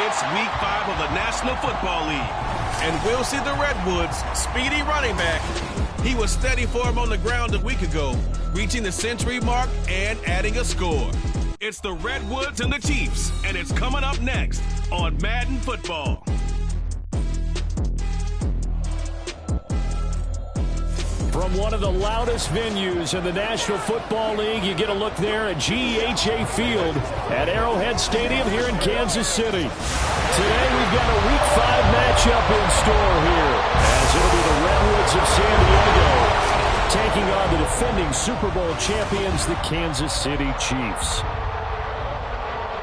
It's Week 5 of the National Football League, and we'll see the Redwoods' speedy running back. He was steady for him on the ground a week ago, reaching the century mark and adding a score. It's the Redwoods and the Chiefs, and it's coming up next on Madden Football. From one of the loudest venues in the National Football League, you get a look there at GEHA Field at Arrowhead Stadium here in Kansas City. Today we've got a Week 5 matchup in store here, as it'll be the Redwoods of San Diego taking on the defending Super Bowl champions, the Kansas City Chiefs.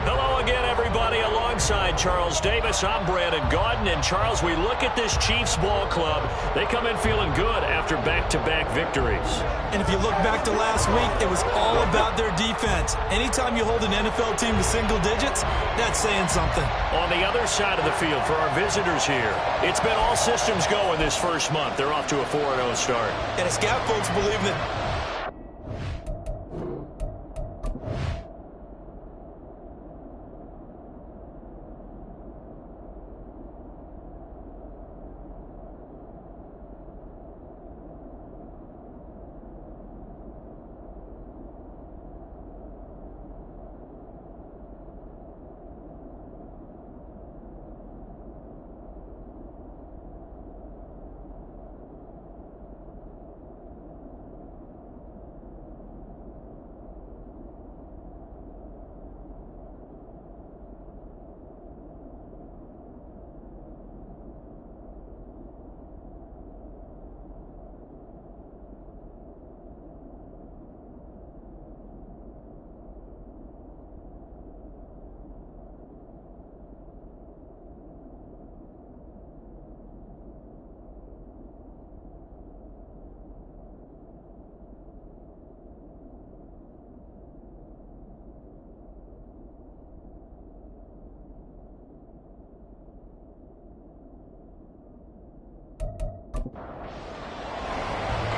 Hello again, everybody. Alongside Charles Davis, I'm Brandon Gaudin. And Charles, we look at this Chiefs ball club. They come in feeling good after back-to-back victories. And if you look back to last week, it was all about their defense. Anytime you hold an NFL team to single digits, that's saying something. On the other side of the field for our visitors here, it's been all systems go in this first month. They're off to a 4-0 start. And it's got folks believing that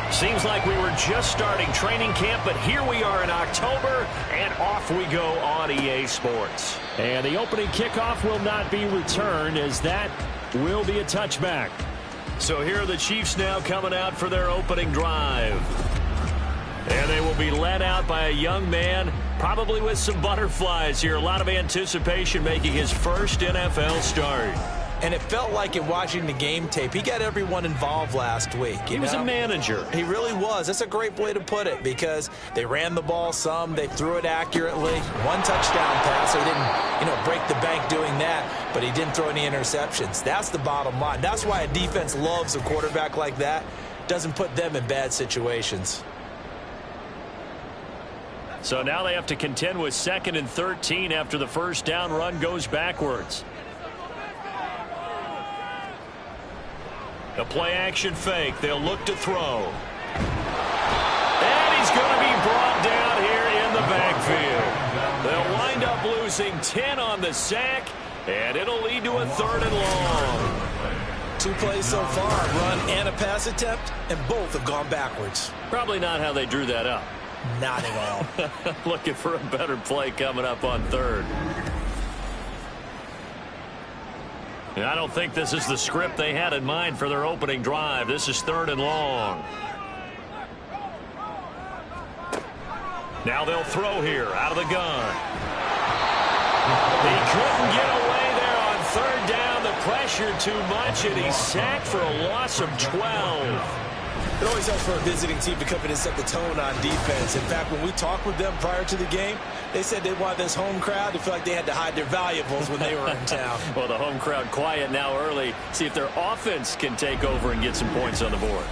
Seems like we were just starting training camp, but here we are in October, and off we go on EA Sports. And the opening kickoff will not be returned, as that will be a touchback. So here are the Chiefs now coming out for their opening drive. And they will be led out by a young man, probably with some butterflies here. A lot of anticipation, making his first NFL start. And it felt like in watching the game tape, he got everyone involved last week. He was a manager. He really was. That's a great way to put it, because they ran the ball some, they threw it accurately. One touchdown pass, so he didn't, break the bank doing that, but he didn't throw any interceptions. That's the bottom line. That's why a defense loves a quarterback like that. Doesn't put them in bad situations. So now they have to contend with 2nd and 13 after the first down run goes backwards. A play-action fake. They'll look to throw. And he's going to be brought down here in the backfield. They'll wind up losing 10 on the sack, and it'll lead to a 3rd and long. 2 plays so far, a run and a pass attempt, and both have gone backwards. Probably not how they drew that up. Not at all. Looking for a better play coming up on 3rd. I don't think this is the script they had in mind for their opening drive. This is 3rd and long. Now they'll throw here out of the gun. He couldn't get away there on 3rd down. The pressure too much, and he's sacked for a loss of 12. It always helps for a visiting team to come in and set the tone on defense. In fact, when we talked with them prior to the game, they said they wanted this home crowd to feel like they had to hide their valuables when they were in town. Well, the home crowd quiet now early. See if their offense can take over and get some points on the board.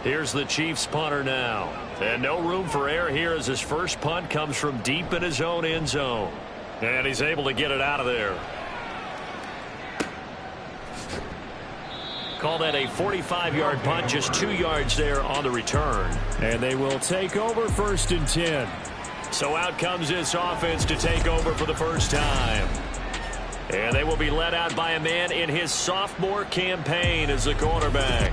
Here's the Chiefs punter now. And no room for error here as his first punt comes from deep in his own end zone. And he's able to get it out of there. Call that a 45-yard punt, just 2 yards there on the return. And they will take over 1st and 10. So out comes this offense to take over for the first time. And they will be led out by a man in his sophomore campaign as the quarterback.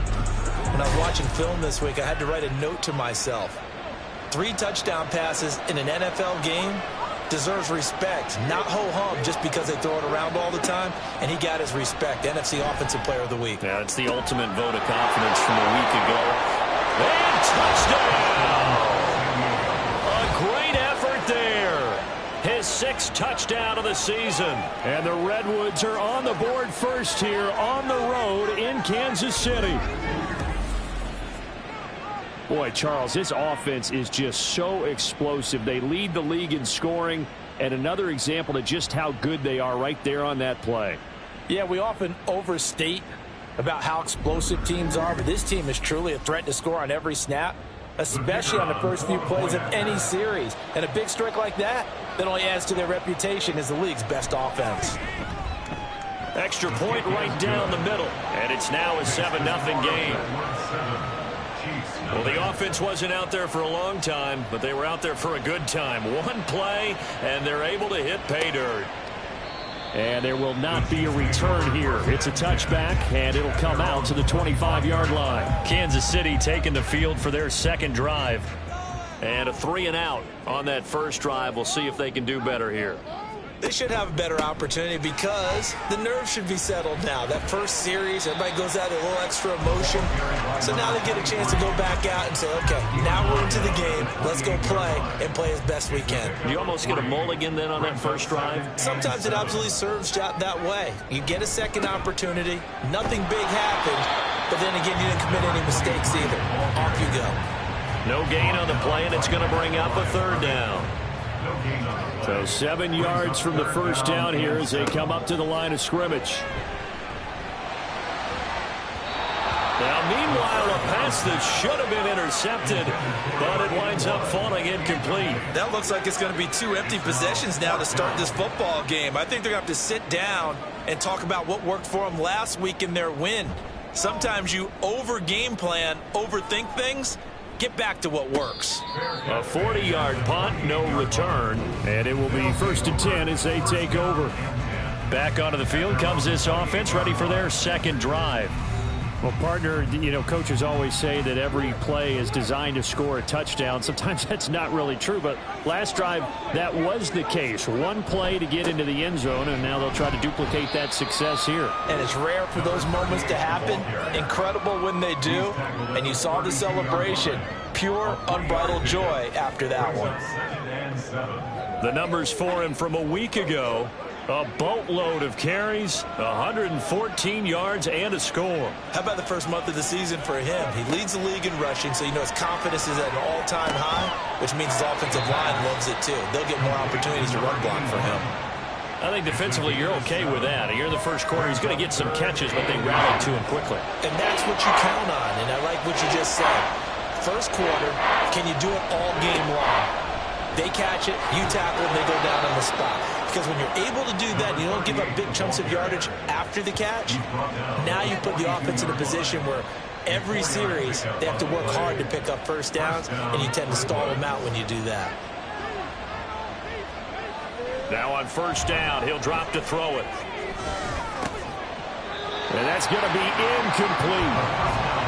When I was watching film this week, I had to write a note to myself. 3 touchdown passes in an NFL game, deserves respect, not ho-hum just because they throw it around all the time, and he got his respect. NFC Offensive Player of the Week. Yeah, it's the ultimate vote of confidence from a week ago. And touchdown! A great effort there. His 6th touchdown of the season. And the Redwoods are on the board first here on the road in Kansas City. Boy, Charles, this offense is just so explosive. They lead the league in scoring, and another example of just how good they are right there on that play. Yeah, we often overstate about how explosive teams are, but this team is truly a threat to score on every snap, especially on the first few plays of any series. And a big strike like that only adds to their reputation as the league's best offense. Extra point right down the middle, and it's now a 7-0 game. Well, the offense wasn't out there for a long time, but they were out there for a good time. One play, and they're able to hit pay dirt. And there will not be a return here. It's a touchback, and it'll come out to the 25-yard line. Kansas City taking the field for their second drive. And a 3-and-out on that first drive. We'll see if they can do better here. They should have a better opportunity because the nerves should be settled now. That first series, everybody goes out with a little extra emotion. So now they get a chance to go back out and say, okay, now we're into the game. Let's go play and play as best we can. You almost get a mulligan then on that first drive? Sometimes it absolutely serves that way. You get a second opportunity. Nothing big happened. But then again, you didn't commit any mistakes either. Off you go. No gain on the play, and it's going to bring up a 3rd down. So 7 yards from the first down here as they come up to the line of scrimmage. Now, meanwhile, a pass that should have been intercepted, but it winds up falling incomplete. That looks like it's going to be 2 empty possessions now to start this football game. I think they're going to have to sit down and talk about what worked for them last week in their win. Sometimes you over-game plan, overthink things. Get back to what works. A 40-yard punt, no return, and it will be 1st and 10 as they take over. Back onto the field comes this offense, ready for their second drive. Well, partner, coaches always say that every play is designed to score a touchdown. Sometimes that's not really true, but last drive, that was the case. One play to get into the end zone, and now they'll try to duplicate that success here. And it's rare for those moments to happen. Incredible when they do. And you saw the celebration. Pure, unbridled joy after that one. The numbers for him from a week ago. A boatload of carries, 114 yards, and a score. How about the first month of the season for him? He leads the league in rushing, so his confidence is at an all-time high, which means his offensive line loves it too. They'll get more opportunities to run block for him. I think defensively you're okay with that. Here in the first quarter, he's going to get some catches, but they rally to him quickly. And that's what you count on, and I like what you just said. First quarter, can you do it all game long? They catch it, you tackle, and they go down on the spot. Because when you're able to do that, you don't give up big chunks of yardage after the catch. Now you put the offense in a position where every series they have to work hard to pick up first downs, and you tend to stall them out when you do that. Now on first down, he'll drop to throw it. And that's going to be incomplete.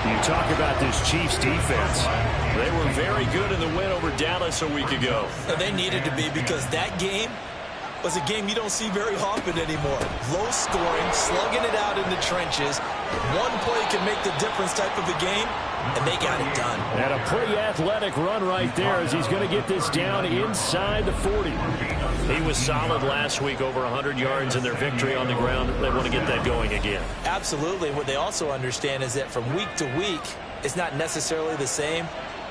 You talk about this Chiefs defense. They were very good in the win over Dallas a week ago. And they needed to be, because that game was a game you don't see very often anymore. Low scoring, slugging it out in the trenches. One play can make the difference type of a game, and they got it done. And a pretty athletic run right there as he's going to get this down inside the 40. He was solid last week, over 100 yards in their victory on the ground. They want to get that going again. Absolutely. What they also understand is that from week to week, it's not necessarily the same,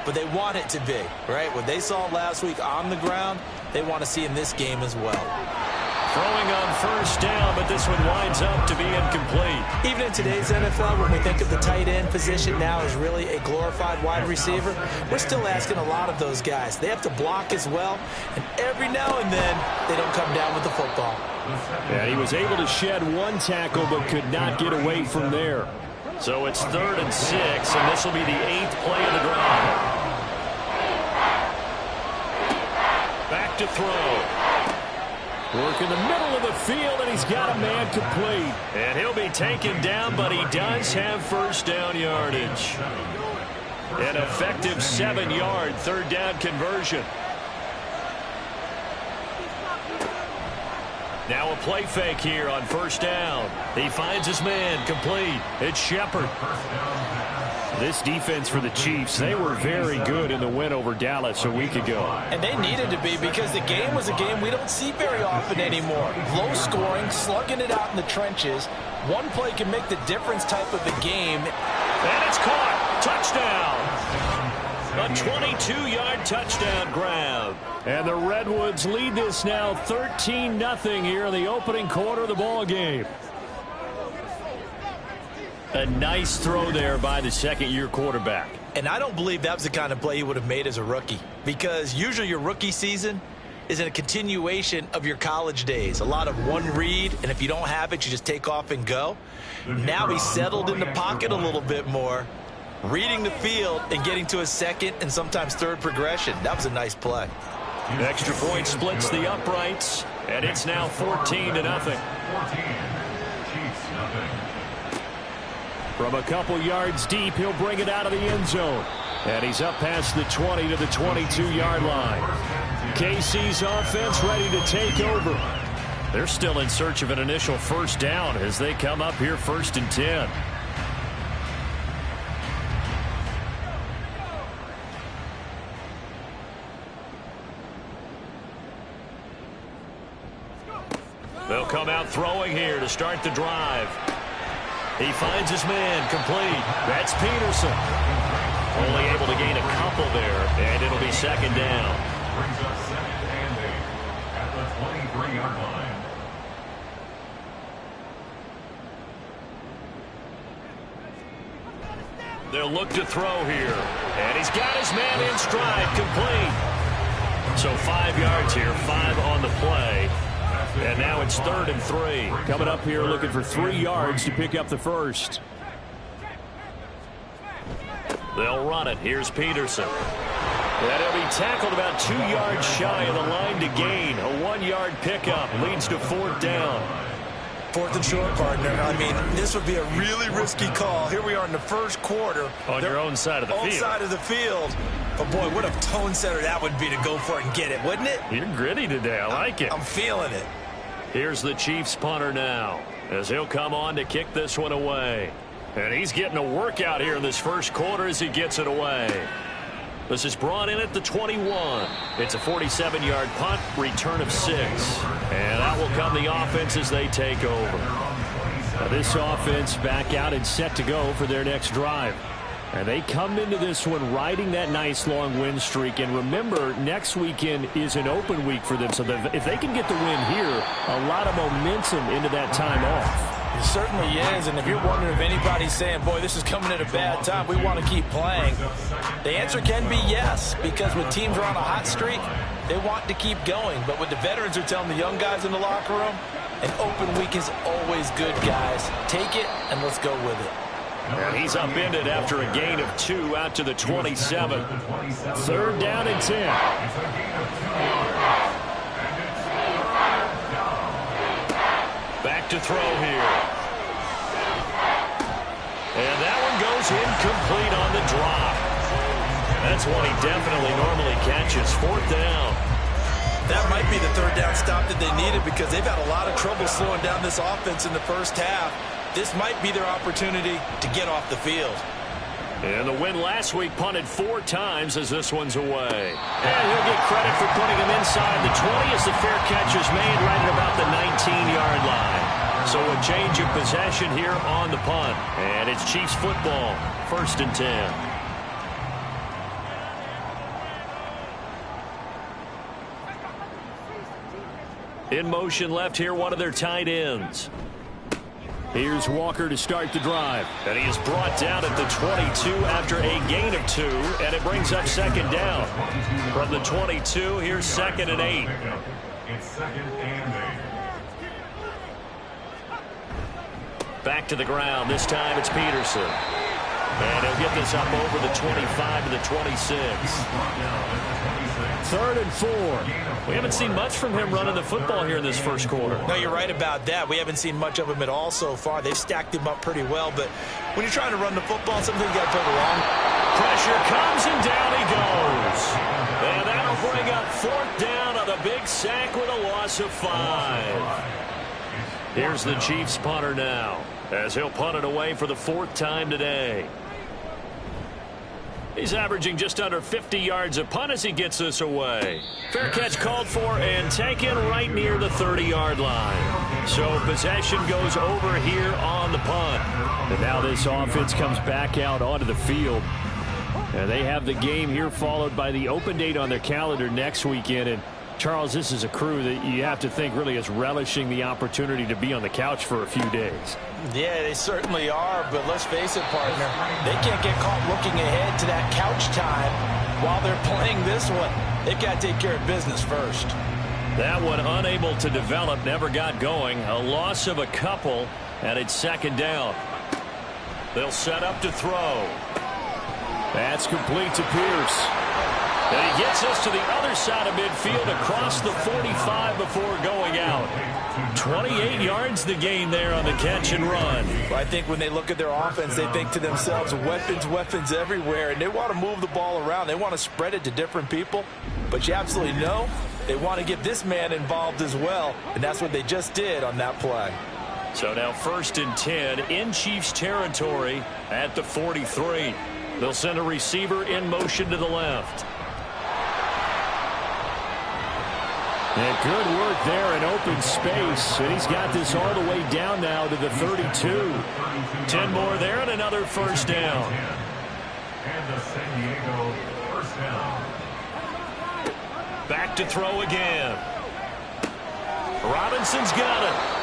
but they want it to be, right? What they saw last week on the ground, they want to see in this game as well. Throwing on first down, but this one winds up to be incomplete. Even in today's NFL, when we think of the tight end position now as really a glorified wide receiver, we're still asking a lot of those guys. They have to block as well, and every now and then, they don't come down with the football. And he was able to shed one tackle, but could not get away from there. So it's 3rd and 6, and this will be the 8th play of the drive. Back to throw. Work in the middle of the field, and he's got a man complete. And he'll be taken down, but he does have first down yardage. An effective 7-yard 3rd down conversion. Now a play fake here on first down. He finds his man, complete. It's Shepard. This defense for the Chiefs, they were very good in the win over Dallas a week ago. And they needed to be, because the game was a game we don't see very often anymore. Low scoring, slugging it out in the trenches. One play can make the difference type of a game. And it's caught. Touchdown. A 22-yard touchdown grab. And the Redwoods lead this now 13-0 here in the opening quarter of the ball game. A nice throw there by the second-year quarterback. And I don't believe that was the kind of play he would have made as a rookie, because usually your rookie season is in a continuation of your college days. A lot of one read, and if you don't have it, you just take off and go. Now he's settled in the pocket a little bit more, reading the field and getting to a second and sometimes third progression. That was a nice play. Extra point splits the uprights, and it's now 14-0. From a couple yards deep, he'll bring it out of the end zone. And he's up past the 20 to the 22-yard line. KC's offense ready to take over. They're still in search of an initial first down as they come up here 1st and 10. They'll come out throwing here to start the drive. He finds his man, complete. That's Peterson. Only able to gain a couple there, and it'll be second down. Brings up second and 8 at the 23-yard line. They'll look to throw here. And he's got his man in stride, complete. So 5 yards here, 5 on the play. And now it's 3rd and 3. Coming up here looking for 3 yards to pick up the first. They'll run it. Here's Peterson. And he'll be tackled about 2 yards shy of the line to gain. A 1-yard pickup leads to 4th down. 4th and short, partner. I mean, this would be a really risky call. Here we are in the first quarter. On your own side of the field. Own side of the field. But, boy, what a tone setter that would be to go for it and get it, wouldn't it? You're gritty today. I like it. I'm feeling it. Here's the Chiefs punter now as he'll come on to kick this one away. And he's getting a workout here in this first quarter as he gets it away. This is brought in at the 21. It's a 47-yard punt, return of 6. And that will come the offense as they take over. Now this offense back out and set to go for their next drive. And they come into this one riding that nice long win streak. And remember, next weekend is an open week for them. So if they can get the win here, a lot of momentum into that time off. It certainly is. And if you're wondering if anybody's saying, boy, this is coming at a bad time, we want to keep playing, the answer can be yes. Because when teams are on a hot streak, they want to keep going. But what the veterans are telling the young guys in the locker room, an open week is always good, guys. Take it and let's go with it. And he's upended after a gain of 2 out to the 27. 3rd down and 10. Back to throw here. And that one goes incomplete on the drop. That's one he definitely normally catches. 4th down. That might be the 3rd down stop that they needed, because they've had a lot of trouble slowing down this offense in the first half. This might be their opportunity to get off the field. And the win last week punted 4 times as this one's away. And he'll get credit for putting him inside the 20 as the fair catch is made right at about the 19-yard line. So a change of possession here on the punt. And it's Chiefs football, 1st and 10. In motion left here, one of their tight ends. Here's Walker to start the drive. And he is brought down at the 22 after a gain of 2. And it brings up 2nd down. From the 22, here's 2nd and 8. It's 2nd and 8. Back to the ground. This time it's Peterson. And he'll get this up over the 25 to the 26. 3rd and 4. We haven't seen much from him running the football here in this first quarter. No, you're right about that. We haven't seen much of him at all so far. They've stacked him up pretty well, but when you're trying to run the football, something you got to play along. Pressure comes, and down he goes. And that'll bring up 4th down on the big sack with a loss of 5. Here's the Chiefs punter now, as he'll punt it away for the 4th time today. He's averaging just under 50 yards a punt as he gets this away. Fair catch called for and taken right near the 30-yard line. So possession goes over here on the punt. And now this offense comes back out onto the field. And they have the game here followed by the open date on their calendar next weekend. And Charles, this is a crew that you have to think really is relishing the opportunity to be on the couch for a few days. Yeah, they certainly are, but let's face it, partner, they can't get caught looking ahead to that couch time while they're playing this one. They've got to take care of business first. That one unable to develop, never got going. A loss of a couple, and it's 2nd down. They'll set up to throw. That's complete to Pierce. And he gets us to the other side of midfield across the 45 before going out. 28 yards the gain there on the catch and run. Well, I think when they look at their offense, they think to themselves, weapons, weapons everywhere, and they want to move the ball around. They want to spread it to different people, but you absolutely know they want to get this man involved as well, and that's what they just did on that play. So now 1st and 10 in Chiefs territory at the 43. They'll send a receiver in motion to the left. And good work there in open space. And he's got this all the way down now to the 32. 10 more there and another 1st down. And the San Diego 1st down. Back to throw again. Robinson's got it.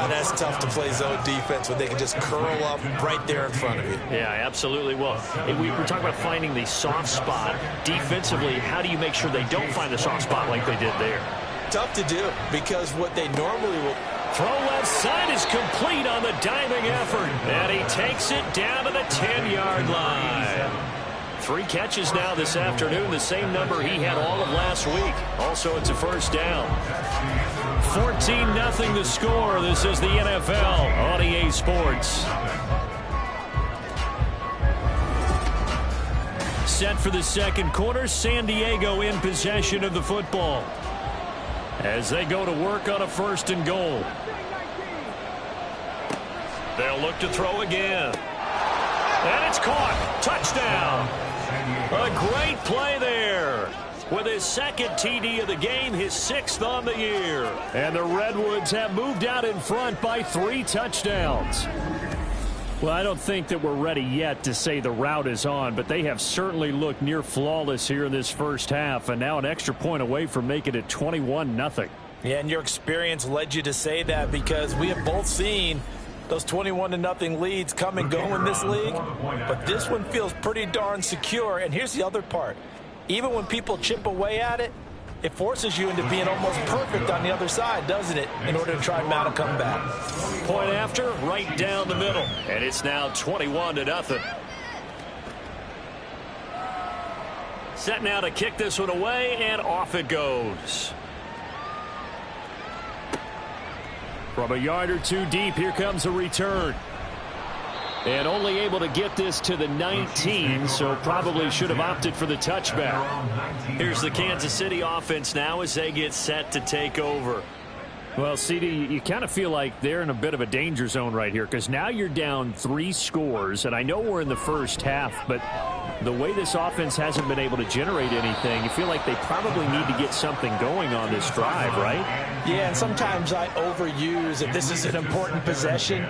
That's tough to play zone defense when they can just curl up right there in front of you. Yeah, absolutely. Well, we were talking about finding the soft spot. Defensively, how do you make sure they don't find the soft spot like they did there? Tough to do because what they normally will... Throw left side is complete on the diving effort. And he takes it down to the 10-yard line. 3 catches now this afternoon, the same number he had all of last week. Also, it's a 1st down. 14-0 the score. This is the NFL on EA Sports. Set for the 2nd quarter, San Diego in possession of the football as they go to work on a 1st and goal. They'll look to throw again. And it's caught. Touchdown. A great play there. With his 2nd TD of the game, his 6th on the year. And the Redwoods have moved out in front by 3 touchdowns. Well, I don't think that we're ready yet to say the route is on, but they have certainly looked near flawless here in this 1st half, and now an extra point away from making it 21-0. Yeah, and your experience led you to say that because we have both seen those 21-0 leads come and go in this league, but this one feels pretty darn secure. And here's the other part. Even when people chip away at it, it forces you into being almost perfect on the other side, doesn't it, in order to try and mount a comeback. Point after, right down the middle, and it's now 21-0. Set now to kick this one away, and off it goes. From a yard or 2 deep, here comes a return. And only able to get this to the 19, so probably should have opted for the touchback. Here's the Kansas City offense now as they get set to take over. Well, CD, you kind of feel like they're in a bit of a danger zone right here because now you're down 3 scores, and I know we're in the 1st half, but the way this offense hasn't been able to generate anything, you feel like they probably need to get something going on this drive, right? Yeah, and sometimes I overuse if this is an important possession.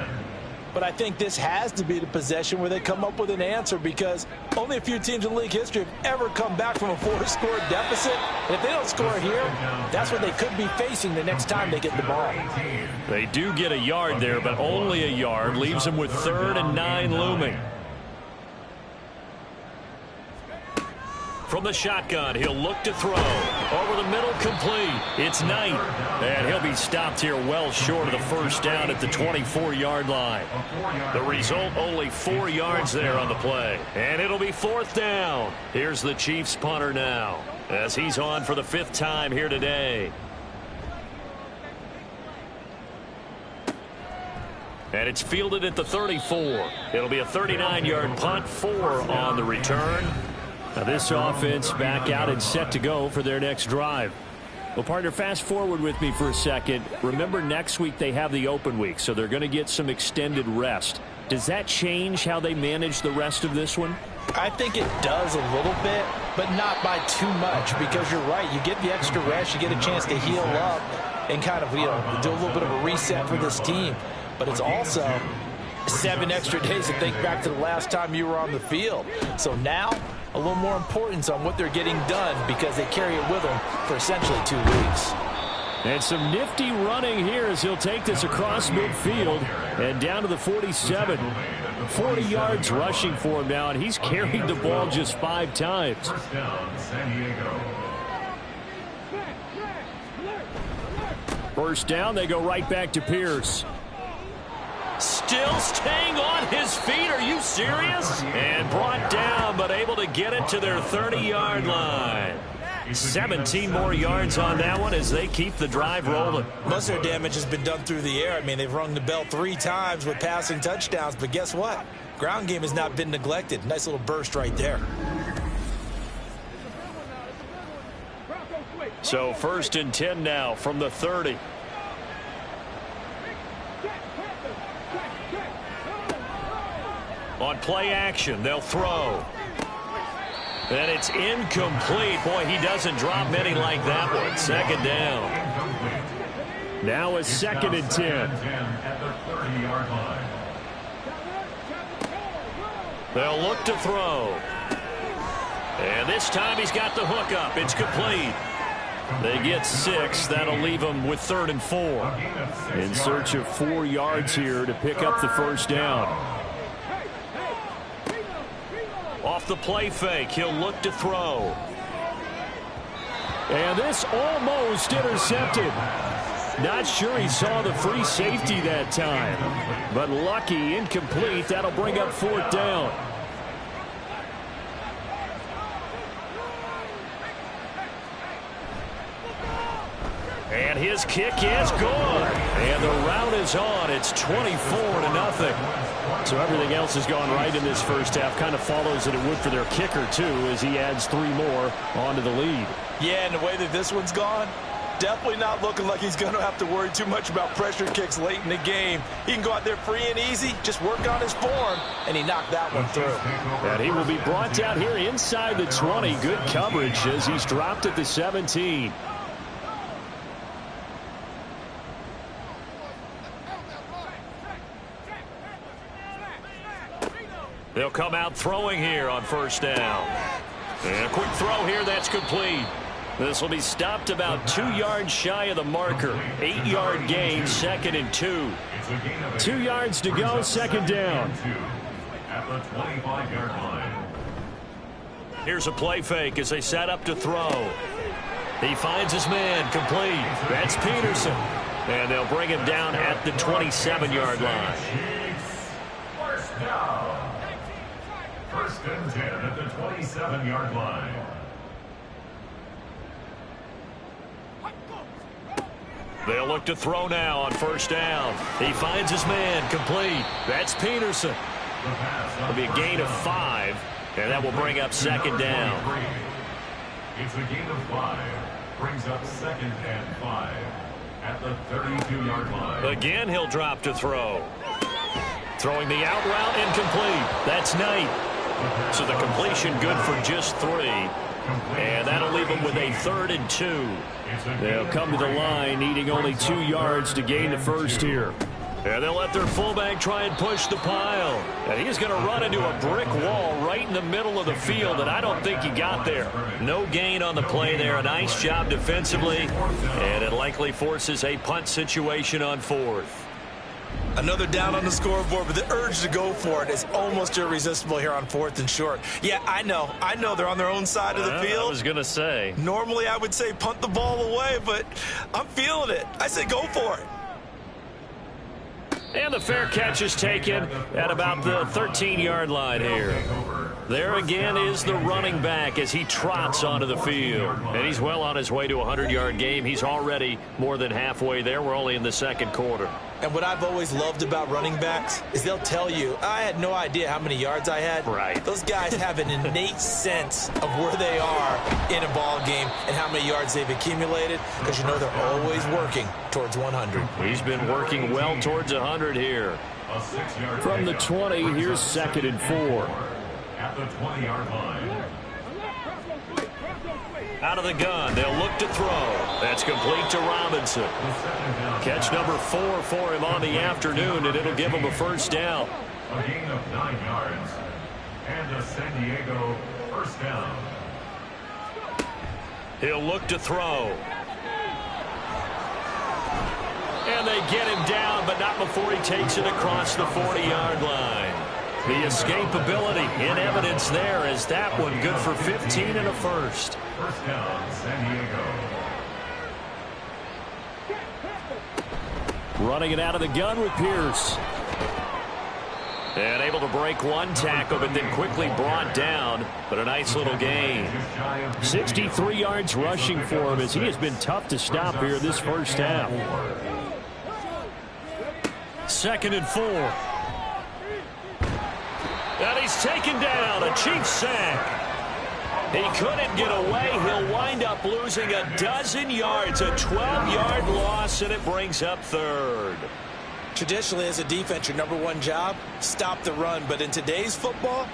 But I think this has to be the possession where they come up with an answer because only a few teams in league history have ever come back from a 4-score deficit. And if they don't score here, that's what they could be facing the next time they get the ball. They do get a yard there, but only a yard. Leaves them with 3rd and 9 looming. From the shotgun, he'll look to throw. Over the middle, complete. It's Knight. And he'll be stopped here well short of the 1st down at the 24-yard line. The result, only 4 yards there on the play. And it'll be 4th down. Here's the Chiefs punter now as he's on for the 5th time here today. And it's fielded at the 34. It'll be a 39-yard punt, 4 on the return. Now this offense back out and set to go for their next drive. Well, partner, fast forward with me for a second. Remember, next week they have the open week, so they're going to get some extended rest. Does that change how they manage the rest of this one? I think it does a little bit, but not by too much, because you're right. You get the extra rest, you get a chance to heal up and kind of, do a little bit of a reset for this team. But it's also 7 extra days to think back to the last time you were on the field. So now, a little more importance on what they're getting done because they carry it with them for essentially 2 weeks. And some nifty running here as he'll take this across midfield and down to the 47. 40 yards rushing for him now, and he's carried the ball just 5 times. First down, San Diego. First down, they go right back to Pierce. Still staying on his feet. Are you serious? And brought down, but able to get it to their 30-yard line. 17 more yards on that one as they keep the drive rolling. Most of their damage has been done through the air. I mean, they've rung the bell 3 times with passing touchdowns, but guess what? Ground game has not been neglected. Nice little burst right there. So 1st and 10 now from the 30. On play action, they'll throw. And it's incomplete. Boy, he doesn't drop many like that one. 2nd down. Now a 2nd and 10. At the 30-yard line. They'll look to throw. And this time he's got the hook up. It's complete. They get 6. That'll leave them with 3rd and 4. In search of 4 yards here to pick up the 1st down. Off the play fake, he'll look to throw. And this almost intercepted. Not sure he saw the free safety that time. But lucky, incomplete. That'll bring up 4th down. And his kick is good. And the route is on. It's 24-0. So everything else has gone right in this first half. Kind of follows that it would for their kicker, too, as he adds 3 more onto the lead. Yeah, and the way that this one's gone, definitely not looking like he's going to have to worry too much about pressure kicks late in the game. He can go out there free and easy, just work on his form, and he knocked that one through. And he will be brought down here inside the 20. Good coverage as he's dropped at the 17. They'll come out throwing here on 1st down. And a quick throw here, that's complete. This will be stopped about 2 yards shy of the marker. 8-yard gain, 2nd and 2. 2 yards to go, 2nd down. At the 25-yard line. Here's a play fake as they set up to throw. He finds his man, complete. That's Peterson. And they'll bring him down at the 27-yard line. First down. 1st and 10 at the 27-yard line. They'll look to throw now on 1st down. He finds his man, complete. That's Peterson. It'll be a gain of 5, and that will bring up 2nd down. It's a gain of 5. Brings up 2nd and 5 at the 32-yard line. Again, he'll drop to throw. Throwing the out route, incomplete. That's Knight. So the completion good for just 3. And that'll leave them with a 3rd and 2. They'll come to the line needing only 2 yards to gain the first here. And they'll let their fullback try and push the pile. And he's going to run into a brick wall right in the middle of the field, and I don't think he got there. No gain on the play there. A nice job defensively, and it likely forces a punt situation on 4th. Another down on the scoreboard, but the urge to go for it is almost irresistible here on 4th and short. Yeah, I know they're on their own side of the field. I was going to say. Normally I would say punt the ball away, but I'm feeling it. I say go for it. And the fair catch is taken at about the 13-yard line here. There again is the running back as he trots onto the field. And he's well on his way to a 100-yard game. He's already more than halfway there. We're only in the 2nd quarter. And what I've always loved about running backs is they'll tell you, I had no idea how many yards I had. Right. Those guys have an innate sense of where they are in a ball game and how many yards they've accumulated, because you know they're always working towards 100. He's been working well towards 100 here. A 6-yard From the pickup 20, brings here's up second and 4. At the 20-yard line. Out of the gun, they'll look to throw. That's complete to Robinson. Catch number 4 for him on the afternoon, and it'll give him a first down. A gain of 9 yards. And a San Diego first down. He'll look to throw. And they get him down, but not before he takes it across the 40-yard line. The escapability in evidence there, as that one good for 15 and a first. First down, San Diego. Running it out of the gun with Pierce. And able to break one tackle, but then quickly brought down. But a nice little gain. 63 yards rushing for him, as he has been tough to stop here this first half. Second and 4. And he's taken down. A cheap sack. He couldn't get away. He'll wind up losing a dozen yards. A 12-yard loss, and it brings up third. Traditionally, as a defense, your number one job, stop the run. But in today's football,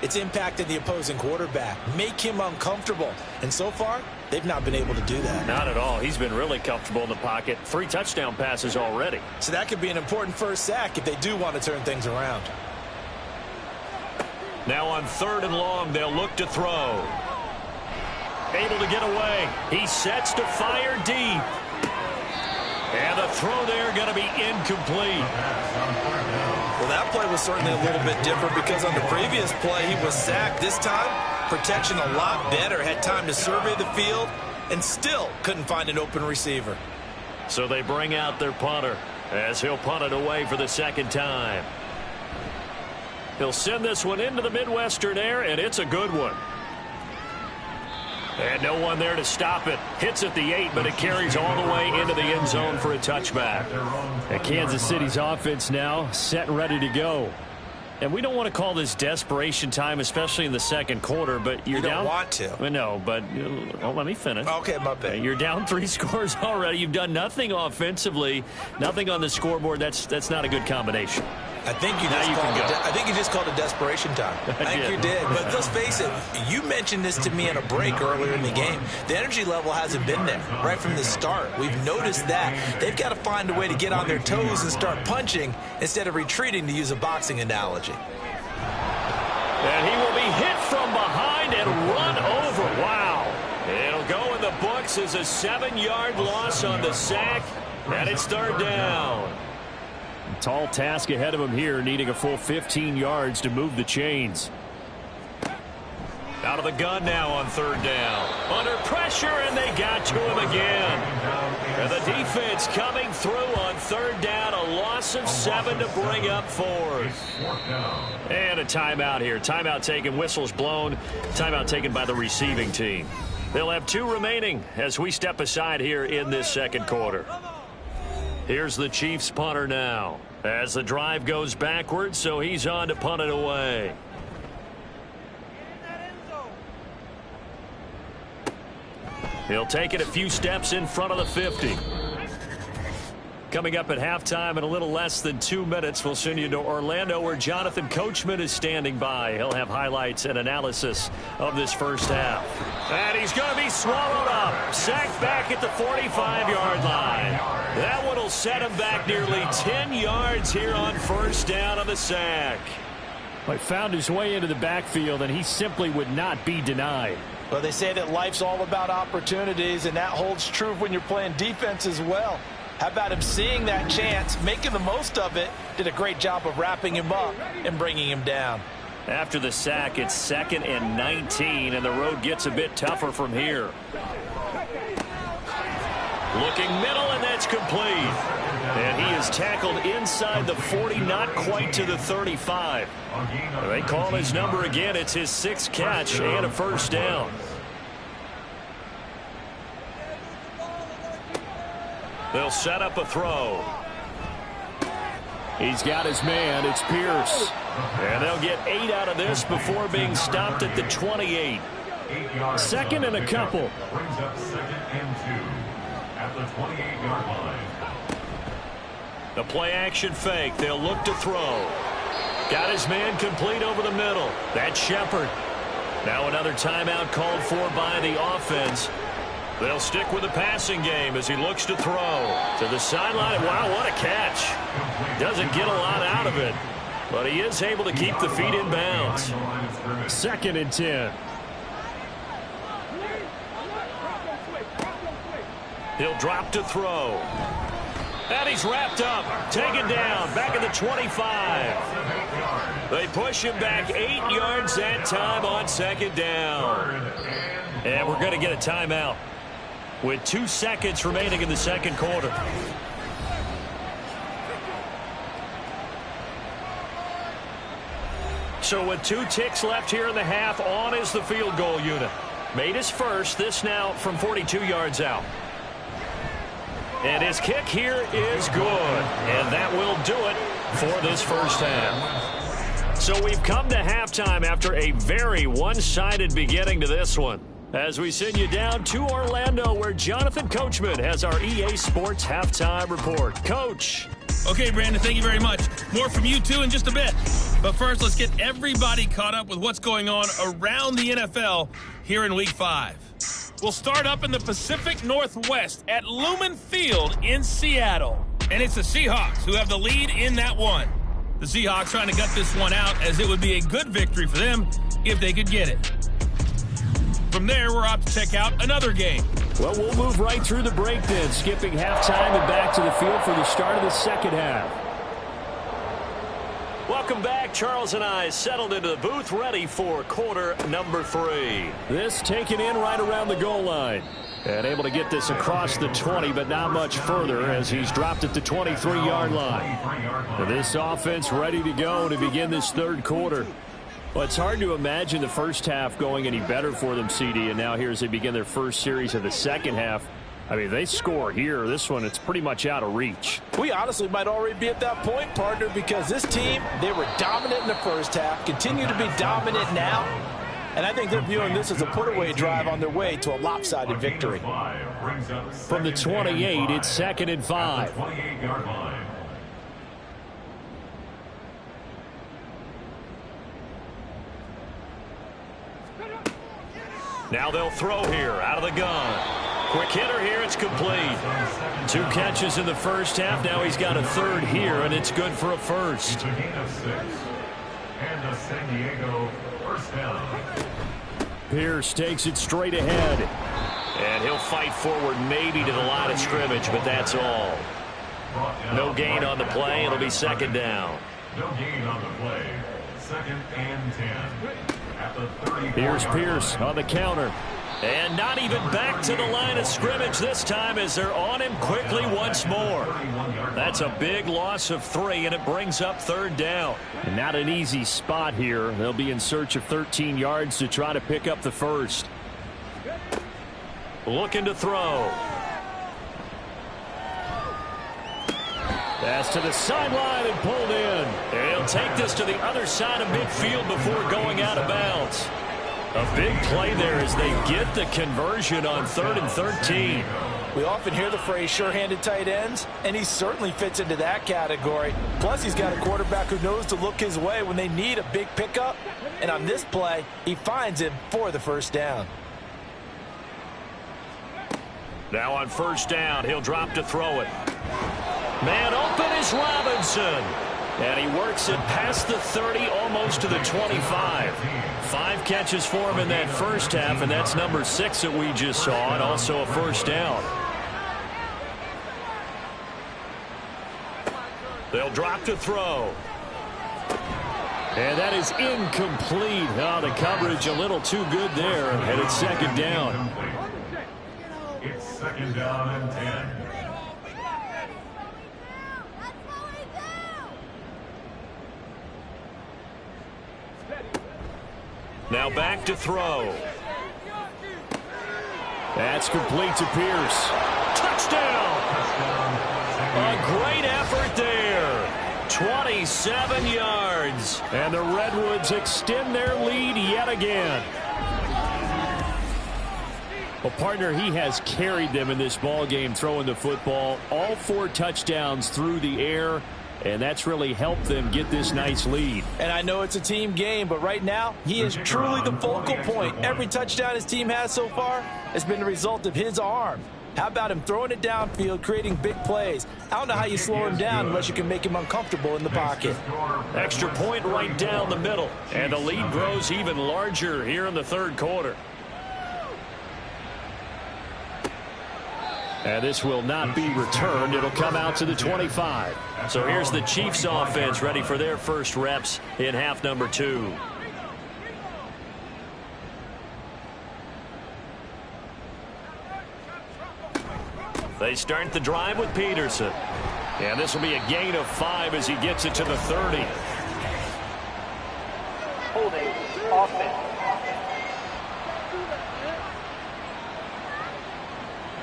it's impacting the opposing quarterback. Make him uncomfortable. And so far, they've not been able to do that. Not at all. He's been really comfortable in the pocket. 3 touchdown passes already. So that could be an important first sack if they do want to turn things around. Now on 3rd and long, they'll look to throw. Able to get away. He sets to fire deep. And the throw there going to be incomplete. Well, that play was certainly a little bit different, because on the previous play, he was sacked. This time, protection a lot better. Had time to survey the field and still couldn't find an open receiver. So they bring out their punter as he'll punt it away for the second time. He'll send this one into the Midwestern air, and it's a good one. And no one there to stop it. Hits at the 8, but it carries all the way into the end zone for a touchback. And Kansas City's offense now set and ready to go. And we don't want to call this desperation time, especially in the second quarter, but you're you don't down. Want to. Well, no, but let me finish. Okay, my bad. You're down 3 scores already. You've done nothing offensively, nothing on the scoreboard. That's not a good combination. I think you just called it desperation time. I think you did. But let's face it, you mentioned this to me on a break earlier in the game. The energy level hasn't been there right from the start. We've noticed that. They've got to find a way to get on their toes and start punching instead of retreating, to use a boxing analogy. And he will be hit from behind and run over. Wow. It'll go in the books as a 7-yard loss on the sack. And it's 3rd down. Tall task ahead of him here, needing a full 15 yards to move the chains. Out of the gun now on 3rd down. Under pressure, and they got to him again. And the defense coming through on 3rd down. A loss of 7 to bring up 4th. And a timeout here. Timeout taken, whistles blown. Timeout taken by the receiving team. They'll have 2 remaining as we step aside here in this second quarter. Here's the Chiefs punter now as the drive goes backwards, so he's on to punt it away. He'll take it a few steps in front of the 50. Coming up at halftime in a little less than 2 minutes, we'll send you to Orlando, where Jonathan Coachman is standing by. He'll have highlights and analysis of this first half. And he's going to be swallowed up. Sacked back at the 45-yard line. That one will set him back nearly 10 yards here on 1st down on the sack. Well, he found his way into the backfield, and he simply would not be denied. Well, they say that life's all about opportunities, and that holds true when you're playing defense as well. How about him seeing that chance, making the most of it, did a great job of wrapping him up and bringing him down. After the sack, it's 2nd and 19, and the road gets a bit tougher from here. Looking middle, and that's complete. And he is tackled inside the 40, not quite to the 35. They call his number again. It's his 6th catch and a 1st down. They'll set up a throw. He's got his man. It's Pierce. And they'll get 8 out of this before being stopped at the 28. Second and a couple. Brings up 2nd and 2 at the 28-yard line. The play-action fake. They'll look to throw. Got his man complete over the middle. That's Shepard. Now another timeout called for by the offense. They'll stick with the passing game as he looks to throw. To the sideline. Wow, what a catch. Doesn't get a lot out of it, but he is able to keep the feet in bounds. 2nd and 10. He'll drop to throw. And he's wrapped up. Taken down. Back at the 25. They push him back 8 yards that time on 2nd down. And we're going to get a timeout with 2 seconds remaining in the 2nd quarter. So with 2 ticks left here in the half, on is the field goal unit. Made his first. This now from 42 yards out. And his kick here is good. And that will do it for this first half. So we've come to halftime after a very one-sided beginning to this one. As we send you down to Orlando, where Jonathan Coachman has our EA Sports Halftime Report. Coach. Okay, Brandon, thank you very much. More from you, too, in just a bit. But first, let's get everybody caught up with what's going on around the NFL here in Week 5. We'll start up in the Pacific Northwest at Lumen Field in Seattle. And it's the Seahawks who have the lead in that one. The Seahawks trying to gut this one out, as it would be a good victory for them if they could get it. From there, we're off to check out another game. Well, we'll move right through the break then, skipping halftime and back to the field for the start of the 2nd half. Welcome back. Charles and I settled into the booth, ready for quarter number 3. This taken in right around the goal line. And able to get this across the 20, but not much further as he's dropped at the 23-yard line. This offense ready to go to begin this 3rd quarter. Well, it's hard to imagine the first half going any better for them, CD, and now here as they begin their first series of the 2nd half. I mean, they score here. This one, it's pretty much out of reach. We honestly might already be at that point, partner, because this team, they were dominant in the first half, continue to be dominant now, and I think they're viewing this as a put-away drive on their way to a lopsided victory. From the 28, it's 2nd and 5. 28-yard line. Now they'll throw here out of the gun. Quick hitter here. It's complete. 2 catches in the first half. Now he's got a 3rd here, and it's good for a first. It's a gain of 6. And a San Diego first down. Pierce takes it straight ahead. And he'll fight forward maybe to the line of scrimmage, but that's all. No gain on the play. It'll be 2nd down. No gain on the play. 2nd and 10. At the 30. Here's Pierce on the counter. And not even back to the line of scrimmage this time as they're on him quickly once more. That's a big loss of 3, and it brings up 3rd down. And not an easy spot here. They'll be in search of 13 yards to try to pick up the first. Looking to throw. Pass to the sideline and pulled in. And he'll take this to the other side of midfield before going out of bounds. A big play there as they get the conversion on 3rd and 13. We often hear the phrase sure-handed tight ends, and he certainly fits into that category. Plus, he's got a quarterback who knows to look his way when they need a big pickup. And on this play, he finds him for the first down. Now on 1st down, he'll drop to throw it. Man open is Robinson. And he works it past the 30, almost to the 25. 5 catches for him in that first half, and that's number 6 that we just saw, and also a first down. They'll drop to throw. And that is incomplete. Oh, the coverage a little too good there, and it's 2nd down. It's 2nd down and 10. Now back to throw. That's complete to Pierce. Touchdown! A great effort there. 27 yards. And the Redwoods extend their lead yet again. Well, partner, he has carried them in this ball game throwing the football. All 4 touchdowns through the air, and that's really helped them get this nice lead. And I know it's a team game, but right now, he is truly the focal point. Every touchdown his team has so far has been the result of his arm. How about him throwing it downfield, creating big plays? I don't know how you slow him down unless you can make him uncomfortable in the pocket. Extra point right down the middle. And the lead grows even larger here in the third quarter. And this will not be returned. It'll come out to the 25. So here's the Chiefs offense ready for their first reps in half number 2. They start the drive with Peterson. And this will be a gain of 5 as he gets it to the 30. Holding offense.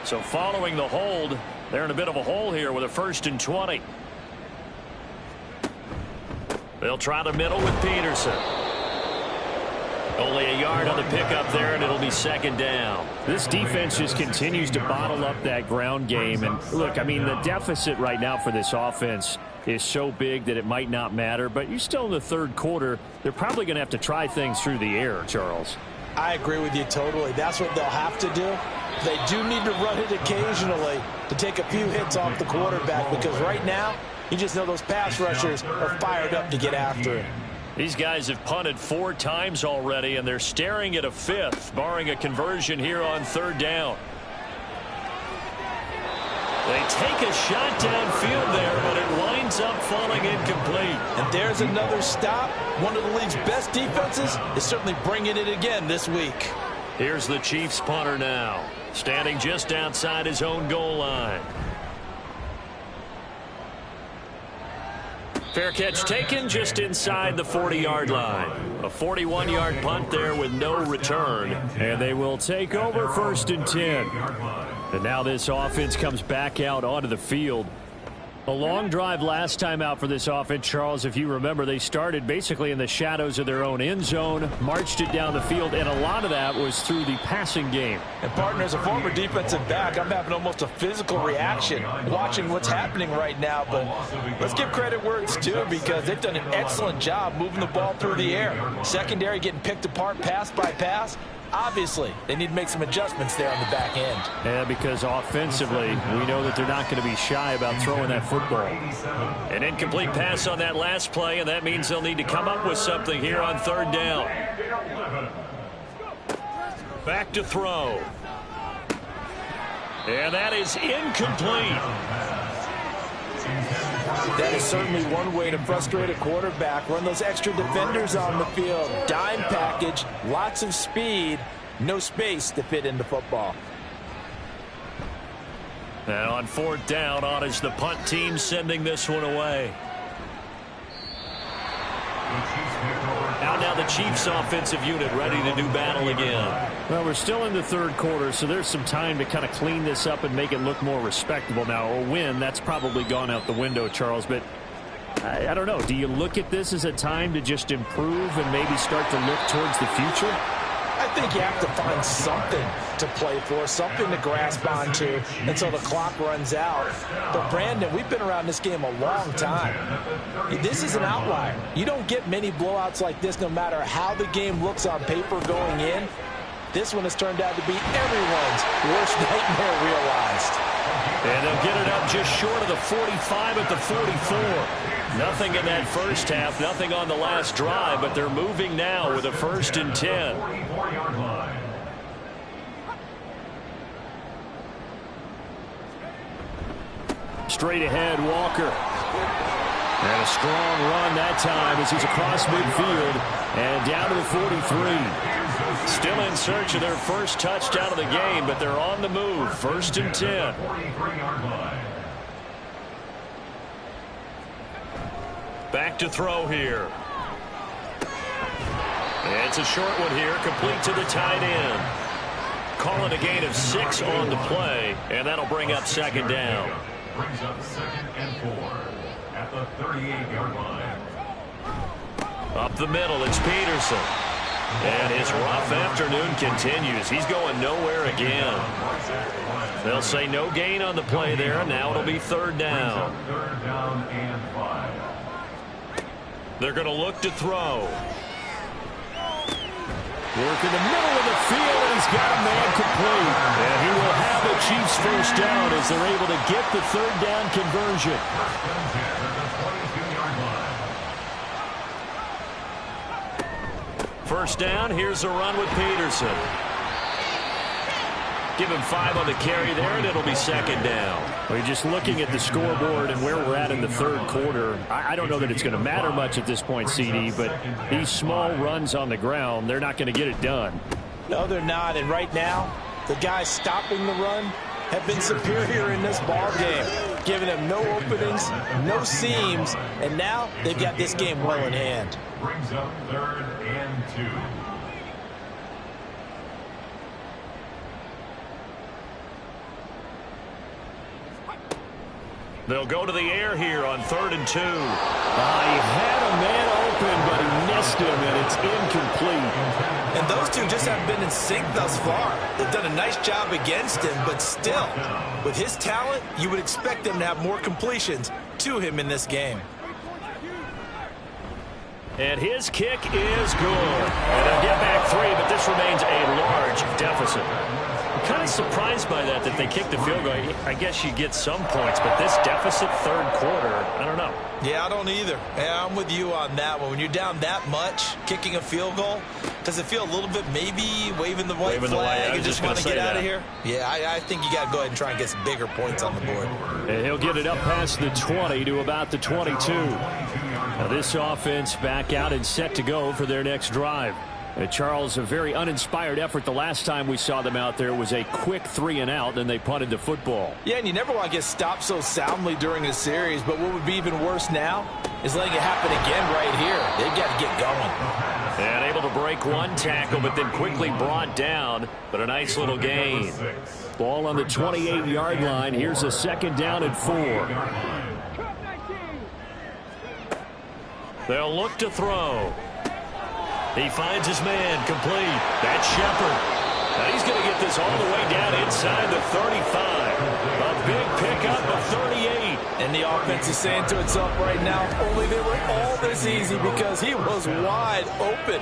So following the hold, they're in a bit of a hole here with a 1st and 20. They'll try the middle with Peterson. Only a yard on the pickup there, and it'll be 2nd down. This defense just continues to bottle up that ground game. And look, I mean, the deficit right now for this offense is so big that it might not matter. But you're still in the third quarter. They're probably going to have to try things through the air, Charles. I agree with you totally. That's what they'll have to do. They do need to run it occasionally to take a few hits off the quarterback, because right now, you just know those pass rushers are fired up to get after it. These guys have punted 4 times already, and they're staring at a 5th, barring a conversion here on 3rd down. They take a shot downfield there, but it winds up falling incomplete. And there's another stop. One of the league's best defenses is certainly bringing it again this week. Here's the Chiefs punter now, standing just outside his own goal line. Fair catch taken just inside the 40-yard line. A 41-yard punt there with no return. And they will take over 1st and 10. And now this offense comes back out onto the field. A long drive last time out for this offense, Charles. If you remember, they started basically in the shadows of their own end zone, marched it down the field, and a lot of that was through the passing game. And, partner, as a former defensive back, I'm having almost a physical reaction watching what's happening right now. But let's give credit where it's due, because they've done an excellent job moving the ball through the air. Secondary getting picked apart pass by pass. Obviously, they need to make some adjustments there on the back end. Yeah, because offensively, we know that they're not going to be shy about throwing that football. An incomplete pass on that last play, and that means they'll need to come up with something here on 3rd down. Back to throw. And that is incomplete. That is certainly one way to frustrate a quarterback. Run those extra defenders on the field. Dime package, lots of speed, no space to fit into football. Now on 4th down, on is the punt team sending this one away. Now the Chiefs offensive unit ready to do battle again. Well, we're still in the third quarter, so there's some time to kind of clean this up and make it look more respectable. Now, a win, that's probably gone out the window, Charles, but I don't know. Do you look at this as a time to just improve and maybe start to look towards the future? I think you have to find something to play for, something to grasp onto until the clock runs out. But, Brandon, we've been around this game a long time. This is an outlier. You don't get many blowouts like this no matter how the game looks on paper going in. This one has turned out to be everyone's worst nightmare realized. And they'll get it up just short of the 45 at the 44. Nothing in that first half, nothing on the last drive, but they're moving now with a 1st and 10. Straight ahead, Walker. And a strong run that time as he's across midfield and down to the 43. Still in search of their first touchdown of the game, but they're on the move. 1st and 10. Back to throw here. And it's a short one here, complete to the tight end. Calling a gain of 6 on the play, and that'll bring up 2nd down. Brings up 2nd and 4 at the 38-yard line. Up the middle, it's Peterson. And his rough afternoon continues. He's going nowhere again. They'll say no gain on the play there. Now it'll be third down. Third down and 5. They're going to look to throw. Work in the middle of the field, and he's got a man complete. And he will have the Chiefs first down as they're able to get the third down conversion. First down, here's a run with Peterson. Give him 5 on the carry there, and it'll be second down. We're just looking at the scoreboard and where we're at in the third quarter. I don't know that it's going to matter much at this point, CD, but these small runs on the ground, they're not going to get it done. No, they're not. And right now, the guys stopping the run have been superior in this ball game, giving them no openings, no seams, and now they've got this game well in hand. Brings up third and 2. They'll go to the air here on 3rd and 2. He had a man open, but he missed him, and it's incomplete. And those two just haven't been in sync thus far. They've done a nice job against him, but still, with his talent, you would expect them to have more completions to him in this game. And his kick is good. And they'll get back 3, but this remains a large deficit. I'm kind of surprised by that they kicked the field goal. I guess you get some points, but this deficit third quarter, I don't know. Yeah, I don't either. Yeah, I'm with you on that one. When you're down that much, kicking a field goal, does it feel a little bit maybe waving the white flag and just want to get out of here? Yeah, I think you got to go ahead and try and get some bigger points on the board. And he'll get it up past the 20 to about the 22. Now this offense back out and set to go for their next drive. Charles, a very uninspired effort. The last time we saw them out there was a quick 3-and-out, and they punted the football. Yeah, and you never want to get stopped so soundly during a series, but what would be even worse now is letting it happen again right here. They've got to get going. And able to break one tackle, but then quickly brought down, but a nice little gain. Ball on the 28-yard line. Here's a 2nd down and 4. They'll look to throw. He finds his man complete. That's Shepard. Now he's going to get this all the way down inside the 35. A big pickup of 38. And the offense is saying to itself right now, only they were all this easy because he was wide open.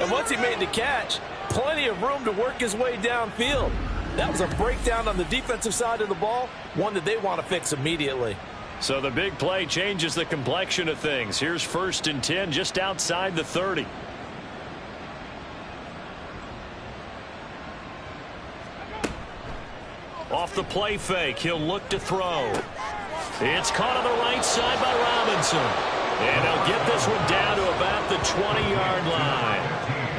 And once he made the catch, plenty of room to work his way downfield. That was a breakdown on the defensive side of the ball, one that they want to fix immediately. So the big play changes the complexion of things. Here's 1st and 10 just outside the 30. Off the play fake, he'll look to throw. It's caught on the right side by Robinson. And he'll get this one down to about the 20-yard line.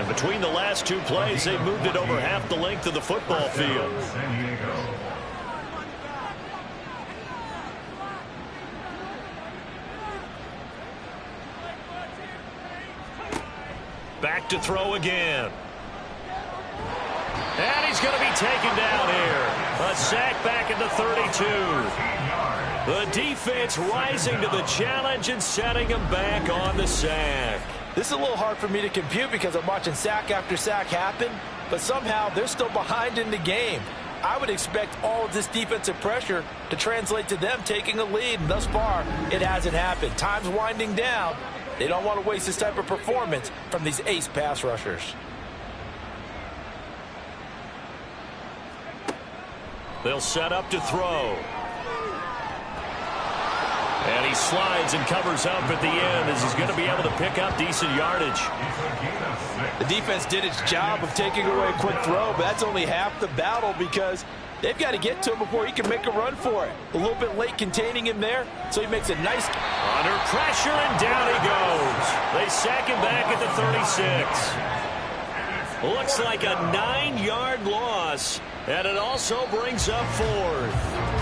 And between the last 2 plays, they've moved it over half the length of the football field. Back to throw again. And he's going to be taken down here. A sack back at the 32. The defense rising to the challenge and setting him back on the sack. This is a little hard for me to compute because I'm watching sack after sack happen, but somehow they're still behind in the game. I would expect all of this defensive pressure to translate to them taking a lead, and thus far, it hasn't happened. Time's winding down. They don't want to waste this type of performance from these ace pass rushers. They'll set up to throw. And he slides and covers up at the end as he's going to be able to pick up decent yardage. The defense did its job of taking away a quick throw, but that's only half the battle because they've got to get to him before he can make a run for it. A little bit late containing him there, so he makes a nice... Under pressure, and down he goes. They sack him back at the 36. Looks like a 9-yard loss, and it also brings up 4th.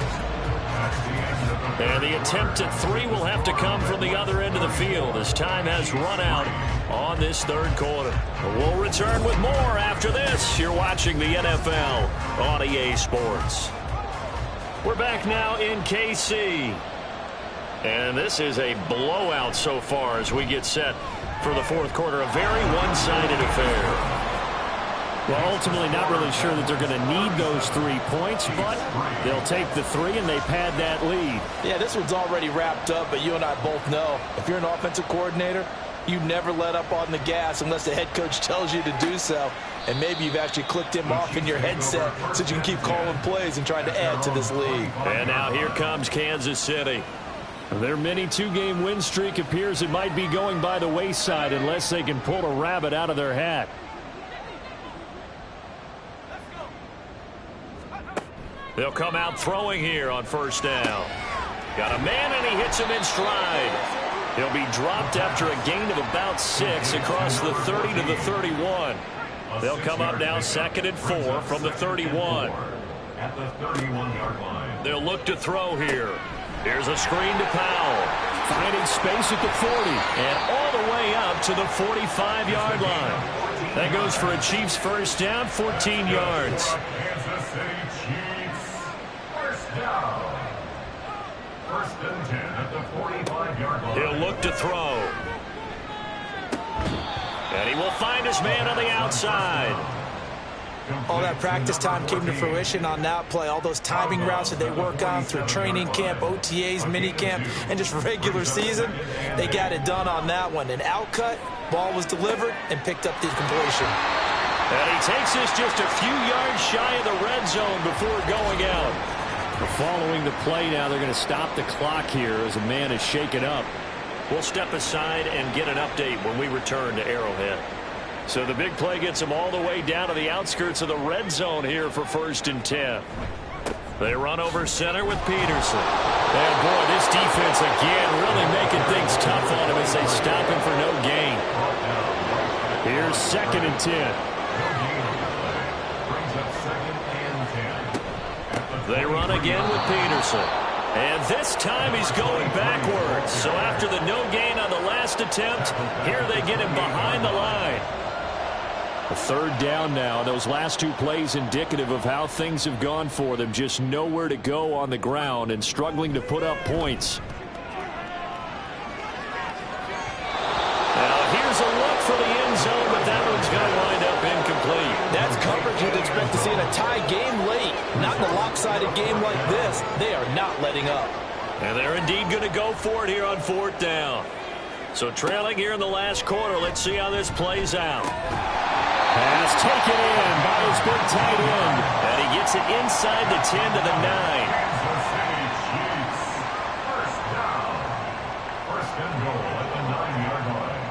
And the attempt at 3 will have to come from the other end of the field as time has run out on this third quarter. We'll return with more after this. You're watching the NFL on EA Sports. We're back now in KC. And this is a blowout so far as we get set for the fourth quarter. A very one-sided affair. Well, ultimately not really sure that they're going to need those 3 points, but they'll take the 3 and they pad that lead. Yeah, this one's already wrapped up, but you and I both know if you're an offensive coordinator, you never let up on the gas unless the head coach tells you to do so. And maybe you've actually clicked him off in your headset so you can keep calling plays and trying to add to this lead. And now here comes Kansas City. Their mini 2-game win streak appears it might be going by the wayside unless they can pull a rabbit out of their hat. They'll come out throwing here on first down. Got a man, and he hits him in stride. He'll be dropped after a gain of about 6 across the 30 to the 31. They'll come up now 2nd and 4 from the 31. At the 31-yard line. They'll look to throw here. Here's a screen to Powell. Finding space at the 40. And all the way up to the 45-yard line. That goes for a Chiefs first down, 14 yards. Kansas City Chiefs. First down. First and 10 at the 45-yard line. He'll look to throw. And he will find his man on the outside. All that practice time came to fruition on that play. All those timing routes that they work on through training camp, OTAs, mini camp, and just regular season, they got it done on that one. An outcut, ball was delivered, and picked up the completion. And he takes us just a few yards shy of the red zone before going out. Following the play now, they're going to stop the clock here as a man is shaken up. We'll step aside and get an update when we return to Arrowhead. So the big play gets them all the way down to the outskirts of the red zone here for 1st and 10. They run over center with Peterson. And boy, this defense again really making things tough on him as they stop him for no gain. Here's 2nd and 10. They run again with Peterson. And this time he's going backwards. So after the no gain on the last attempt, here they get him behind the line. A 3rd down now. Those last 2 plays indicative of how things have gone for them. Just nowhere to go on the ground and struggling to put up points. Now here's a look for the end zone, but that one's going to wind up incomplete. That's coverage you'd expect to see in a tie game late. Not in a lopsided game like this. They are not letting up. And they're indeed going to go for it here on 4th down. So trailing here in the last quarter, let's see how this plays out. Pass taken in by his big tight end. And he gets it inside the 10 to the 9. Kansas City Chiefs. First down. First and goal at the 9-yard line.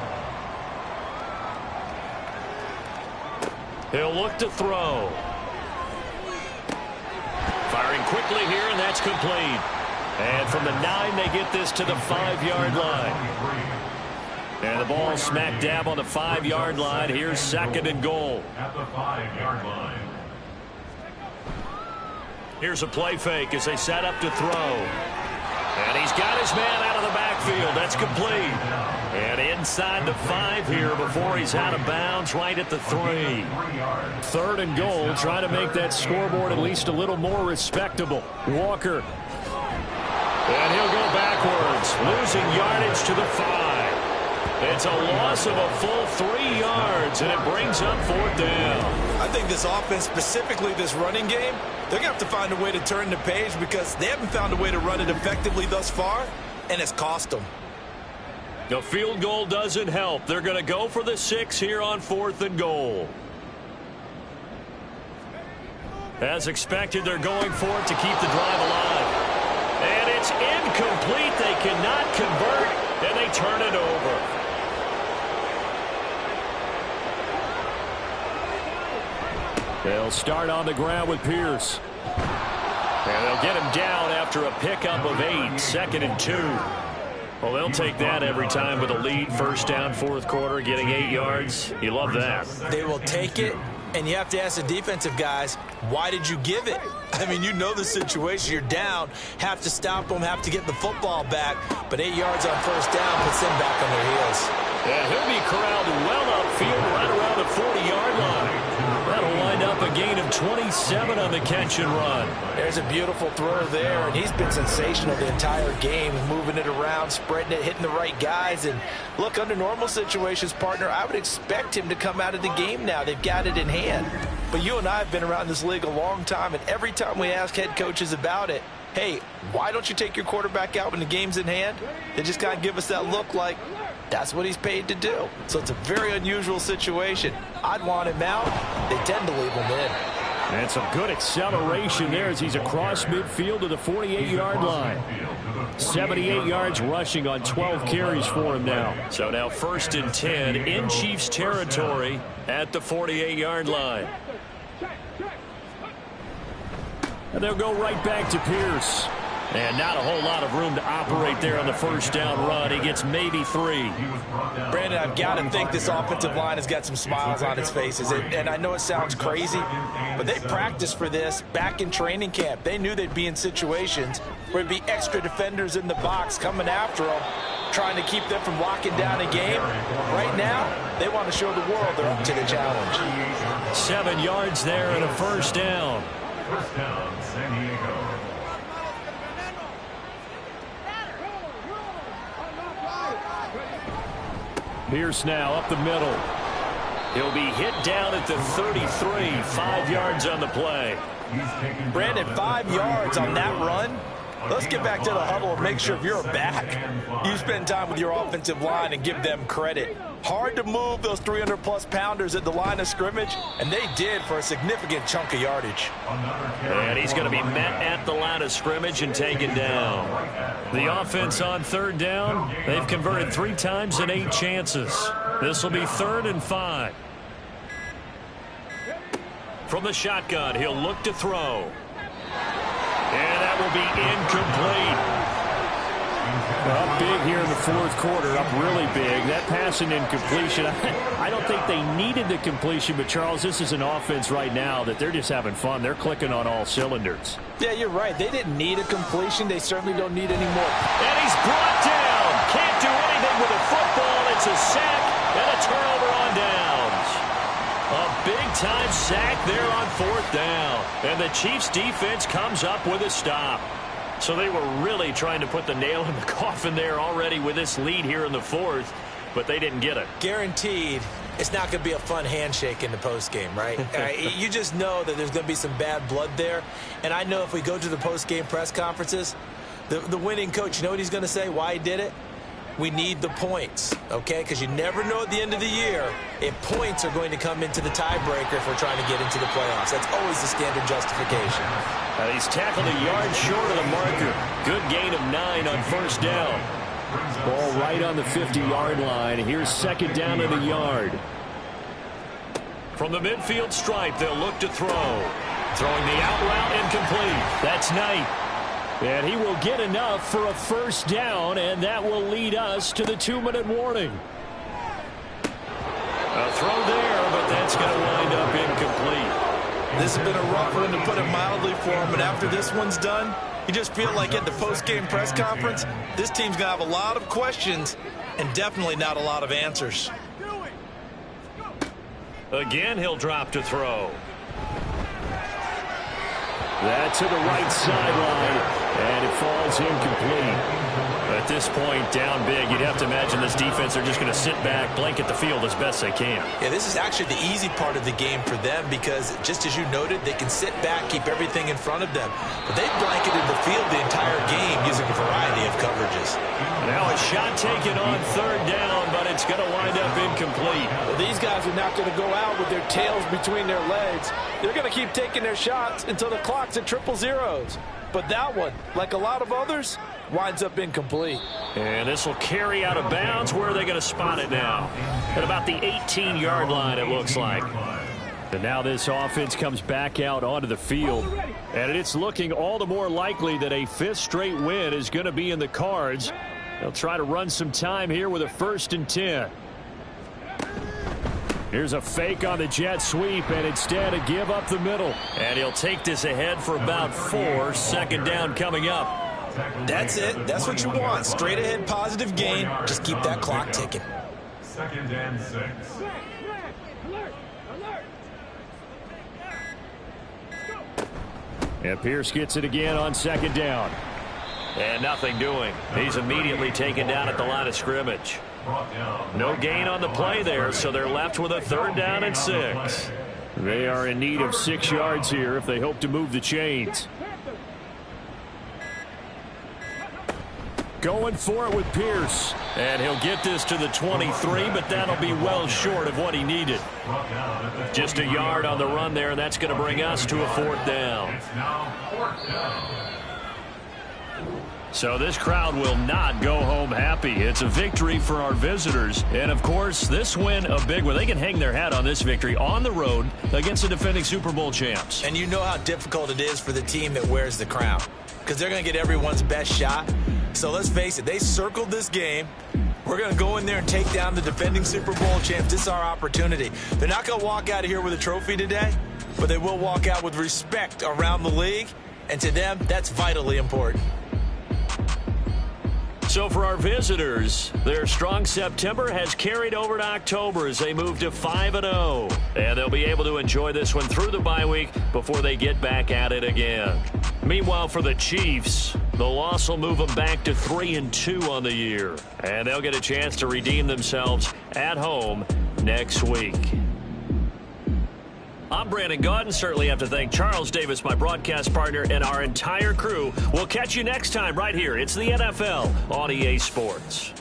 He'll look to throw. Firing quickly here, and that's complete. And from the 9, they get this to the 5-yard line. And the ball smack dab on the 5-yard line. Here's 2nd and goal. At the 5-yard line. Here's a play fake as they set up to throw. And he's got his man out of the backfield. That's complete. And inside the 5 here before he's out of bounds right at the 3. 3rd and goal. Try to make that scoreboard at least a little more respectable. Walker. And he'll go backwards, losing yardage to the 5. It's a loss of a full 3 yards, and it brings up 4th down. I think this offense, specifically this running game, they're going to have to find a way to turn the page because they haven't found a way to run it effectively thus far, and it's cost them. The field goal doesn't help. They're going to go for the 6 here on 4th and goal. As expected, they're going for it to keep the drive alive. And it's incomplete. They cannot convert, and they turn it over. They'll start on the ground with Pierce. And they'll get him down after a pickup of 8, 2nd and 2. Well, they'll take that every time with a lead. First down, 4th quarter, getting 8 yards. You love that. They will take it, and you have to ask the defensive guys, why did you give it? I mean, you know the situation. You're down, have to stop them, have to get the football back. But 8 yards on first down puts them back on their heels. And he'll be corralled well upfield right around the 40-yard line. That'll wind up a gain of 27 on the catch and run. There's a beautiful throw there, and he's been sensational the entire game, moving it around, spreading it, hitting the right guys. And look, under normal situations, partner, I would expect him to come out of the game now. They've got it in hand. But you and I have been around this league a long time, and every time we ask head coaches about it, hey, why don't you take your quarterback out when the game's in hand? They just kind of give us that look like, that's what he's paid to do. So it's a very unusual situation. I'd want him out. They tend to leave him in. And some good acceleration there as he's across midfield to the 48-yard line. 78 yards rushing on 12 carries for him now. So now 1st and 10 in Chiefs territory at the 48-yard line. And they'll go right back to Pierce. And not a whole lot of room to operate there on the first down run. He gets maybe 3. Brandon, I've got to think this offensive line has got some smiles on its faces. And I know it sounds crazy, but they practiced for this back in training camp. They knew they'd be in situations where there'd be extra defenders in the box coming after them, trying to keep them from locking down a game. Right now, they want to show the world they're up to the challenge. 7 yards there and a first down. First down, San Diego. Pierce now up the middle. He'll be hit down at the 33. 5 yards on the play. Brandon, 5 yards on that run. Let's get back to the huddle and make sure if you're a back, you spend time with your offensive line and give them credit. Hard to move those 300-plus pounders at the line of scrimmage, and they did for a significant chunk of yardage. And he's going to be met at the line of scrimmage and taken down. The offense on 3rd down, they've converted 3 times in 8 chances. This will be 3rd and 5. From the shotgun, he'll look to throw. And that will be incomplete. Up big here in the 4th quarter, up really big. That pass and incompletion, I don't think they needed the completion, but Charles, this is an offense right now that they're just having fun. They're clicking on all cylinders. Yeah, you're right. They didn't need a completion. They certainly don't need any more. And he's brought down. Can't do anything with a football. It's a sack and a turnover on downs. A big-time sack there on 4th down. And the Chiefs' defense comes up with a stop. So they were really trying to put the nail in the coffin there already with this lead here in the 4th, but they didn't get it. Guaranteed it's not going to be a fun handshake in the postgame, right? You just know that there's going to be some bad blood there. And I know if we go to the postgame press conferences, the winning coach, you know what he's going to say, why he did it? We need the points, okay? Because you never know at the end of the year if points are going to come into the tiebreaker if we're trying to get into the playoffs. That's always the standard justification. He's tackled a yard short of the marker. Good gain of 9 on 1st down. Ball right on the 50-yard line. Here's 2nd down in the yard. From the midfield stripe, they'll look to throw. Throwing the out route incomplete. That's Knight. And he will get enough for a 1st down, and that will lead us to the 2-minute warning. A throw there, but that's going to wind up incomplete. This has been a rough one, to put it mildly, for him, but after this one's done, you just feel like at the post-game press conference, this team's going to have a lot of questions and definitely not a lot of answers. Again, he'll drop to throw. That's to the right sideline, and it falls incomplete. At this point, down big, you'd have to imagine this defense are just going to sit back, blanket the field as best they can. Yeah, this is actually the easy part of the game for them because, just as you noted, they can sit back, keep everything in front of them. But they've blanketed the field the entire game using a variety of coverages. Now a shot taken on 3rd down, but it's going to wind up incomplete. Well, these guys are not going to go out with their tails between their legs. They're going to keep taking their shots until the clock's at triple zeros. But that one, like a lot of others, winds up incomplete. And this will carry out of bounds. Where are they going to spot it now? At about the 18-yard line, it looks like. And now this offense comes back out onto the field. And it's looking all the more likely that a 5th straight win is going to be in the cards. They'll try to run some time here with a 1st and 10. Here's a fake on the jet sweep, and instead a give up the middle. And he'll take this ahead for about 4. 2nd down coming up. That's it. That's what you want. Straight ahead positive gain. Just keep that clock ticking. 2nd and 6. And Pierce gets it again on second down. And nothing doing. He's immediately taken down at the line of scrimmage. No gain on the play there, so they're left with a 3rd down and 6. They are in need of 6 yards here if they hope to move the chains. Going for it with Pierce. And he'll get this to the 23, but that'll be well short of what he needed. Just a yard on the run there, and that's going to bring us to a 4th down. So this crowd will not go home happy. It's a victory for our visitors. And, of course, this win a big one. They can hang their hat on this victory on the road against the defending Super Bowl champs. And you know how difficult it is for the team that wears the crown, because they're going to get everyone's best shot. So let's face it, they circled this game. We're going to go in there and take down the defending Super Bowl champs. This is our opportunity. They're not going to walk out of here with a trophy today, but they will walk out with respect around the league. And to them, that's vitally important. So for our visitors, their strong September has carried over to October as they move to 5-0. And they'll be able to enjoy this one through the bye week before they get back at it again. Meanwhile, for the Chiefs, the loss will move them back to 3-2 on the year. And they'll get a chance to redeem themselves at home next week. I'm Brandon Gaudin. Certainly have to thank Charles Davis, my broadcast partner, and our entire crew. We'll catch you next time right here. It's the NFL on EA Sports.